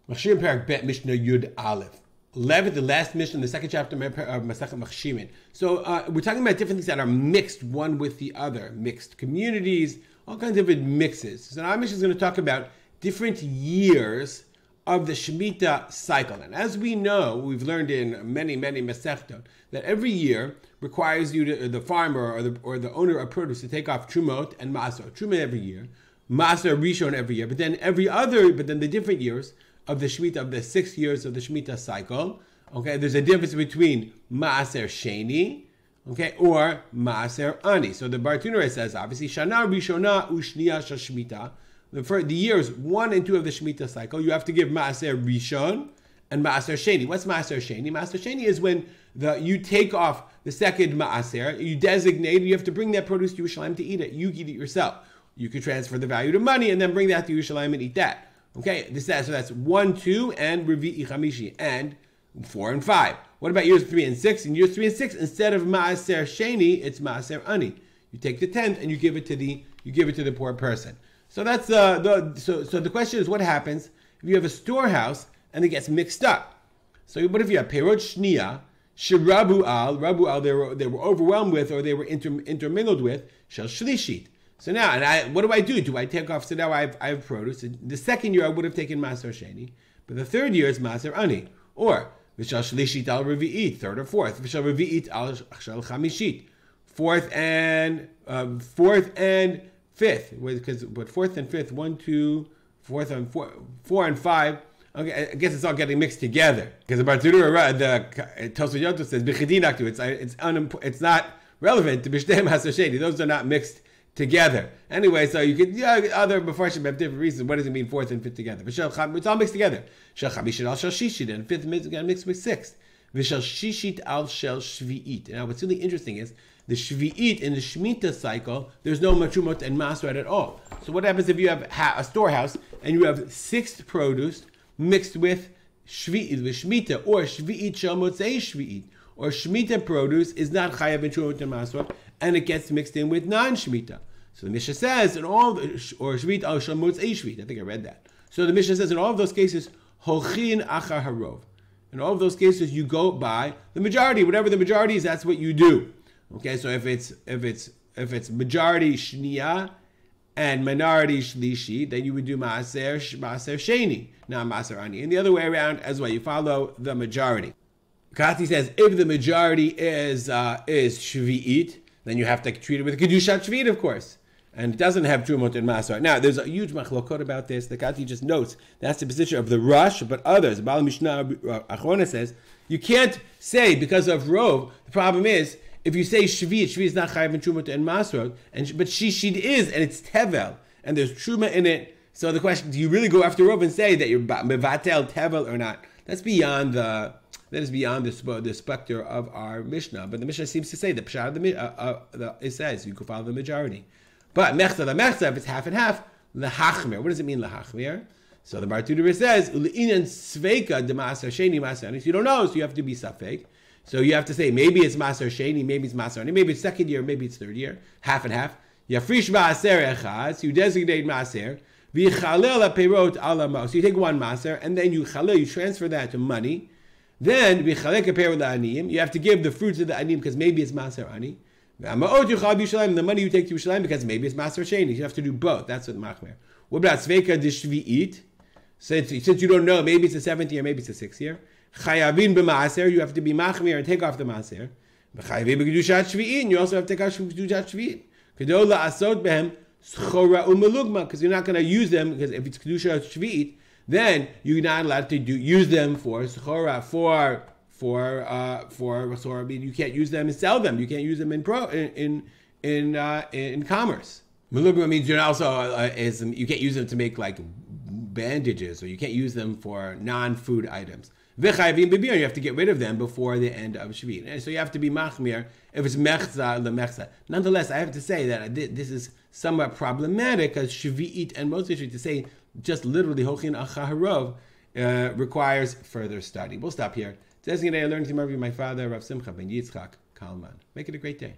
Machshirin Parak Bet Mishnah Yud Aleph. 11th, the last Mishnah in the second chapter of Masechet Machshirin. So we're talking about different things that are mixed one with the other, mixed communities, all kinds of mixes. So now our Mishnah is going to talk about different years of the Shemitah cycle. And as we know, we've learned in many Masechtot, that every year requires you to, the farmer or the owner of produce to take off Trumot and Maasor. Trumot every year, Maasor Rishon every year, but then the different years of the Shemitah, of the 6 years of the Shemitah cycle, okay, there's a difference between Maaser Sheni, okay, or Maaser Ani. So the Bartunere says, obviously, Shana Rishona Ushniya Shal Shemitah, the years 1 and 2 of the Shemitah cycle, you have to give Maaser Rishon and Maaser Sheni. What's Maaser Sheni? Maaser Sheni is when you take off the second Maaser, you designate, you have to bring that produce to Yerushalayim to eat it. You eat it yourself. You could transfer the value to money and then bring that to Yerushalayim and eat that. Okay, so that's 1, 2, and Revi'i Chamishi, and 4 and 5. What about years 3 and 6? In years 3 and 6, instead of Maaser Sheni, it's Maaser Ani. You take the 10th and you give it to the poor person. So that's so the question is, what happens if you have a storehouse and it gets mixed up? So what if you have Perot Shniya, Shirabu Al, they were overwhelmed with, or they were intermingled with Shel Shlishit. So now, what do I do? Do I take off? So now I have produce. The second year I would have taken Maaser Sheni, but the third year is Maaser Ani. Or V'shal Shlishit al Revi'it, third or fourth. V'shal Revi'it al Shal Chamishit, fourth and fifth. But fourth and fifth, 1, 2, fourth and 4 and 5. Okay, I guess it's all getting mixed together because the Bartur, the Tosfot Yotos says B'chidinaktu. It's not relevant to B'shtei Maaser Sheni. Those are not mixed together. Anyway, so you could, other Mefarshim have different reasons. What does it mean fourth and fifth together? It's all mixed together. Shel Chamishit al Shel Shishit, and fifth mixed with sixth. V'shel Shishit al Shel Shvi'it. Now, what's really interesting is the Shvi'it in the Shemitah cycle, there's no Trumot and Maasor at all. So what happens if you have a storehouse and you have sixth produce mixed with Shemitah, or Shvi'it Shel Motzei Shvi'it, or Shemitah produce is not Chayav and Trumot and Maasor, and it gets mixed in with non-Shemitah. So the Mishnah says, in all, or Shvit al Shel Motzei Shvit, I think I read that. So the Mishnah says, in all of those cases, Holchin Achar Harov. In all of those cases, you go by the majority. Whatever the majority is, that's what you do. Okay, so if it's majority Shniya and minority Shlishi, then you would do Maaser Sheni, not Maaser Ani. And the other way around as well, you follow the majority. Kati says, if the majority is Shvi'it, then you have to treat it with Kedushat Shvit, of course. And it doesn't have Trumot and Maasor. Now, there's a huge machlokot about this. The Kati just notes that's the position of the Rosh, but others. Baal Mishnah Achrona says, you can't say because of Rov. The problem is, if you say Shvit is not Chayav and Trumot and Maasor, but Shishid is, and it's Tevel, and there's Truma in it. So the question, do you really go after Rov and say that you're Mevatel Tevel or not? That is beyond the specter of our Mishnah. But the Mishnah seems to say the Pshat it says you can follow the majority. But Mechza, if it's half and half, L'Hachmir. What does it mean, L'Hachmir? So the Bartuder says, U'le'inan Sveika de Maaser Sheni Maaser Ani. So you don't know, so you have to be Safek. So you have to say, maybe it's Maaser Sheni, maybe it's Maaser Ani, maybe it's second year, maybe it's third year, half and half. Yafrish Maaser Echad, so you designate Maaser. V'yichalel ha'peirot ala ma'os. So you take one Maaser, and then you transfer that to money. Then, you have to give the fruits of the anim because maybe it's Maaser Ani. The money you take to Yerushalayim because maybe it's Maaser Sheni. You have to do both. That's what Machmer. What about Sveika de Shvi'it? Since you don't know, maybe it's the 7th year, maybe it's the 6th year. Chayavin b'Maaser, you have to be Machmer and take off the Maaser. Chayavin b'Kedushat Shvi'it, you also have to take off Kedushat Shvi'it. Kedol la'asot behem schora u'melugma, because you're not going to use them, because if it's Kedushat Shvi'it, then you're not allowed to use them for schora, for I mean, you can't use them and sell them. You can't use them in commerce. Melugma means you're also you can't use them to make like bandages, or you can't use them for non-food items. V'chayvim b'bir, you have to get rid of them before the end of Shvit. And so you have to be machmir if it's mechza lemechza. Nonetheless, I have to say that this is somewhat problematic because Shvi'it and Motzei Shvit, to say just literally Hochin Achaharov requires further study. We'll stop here. Today I learned to marry my father, Rav Simcha ben Yitzchak Kalman. Make it a great day.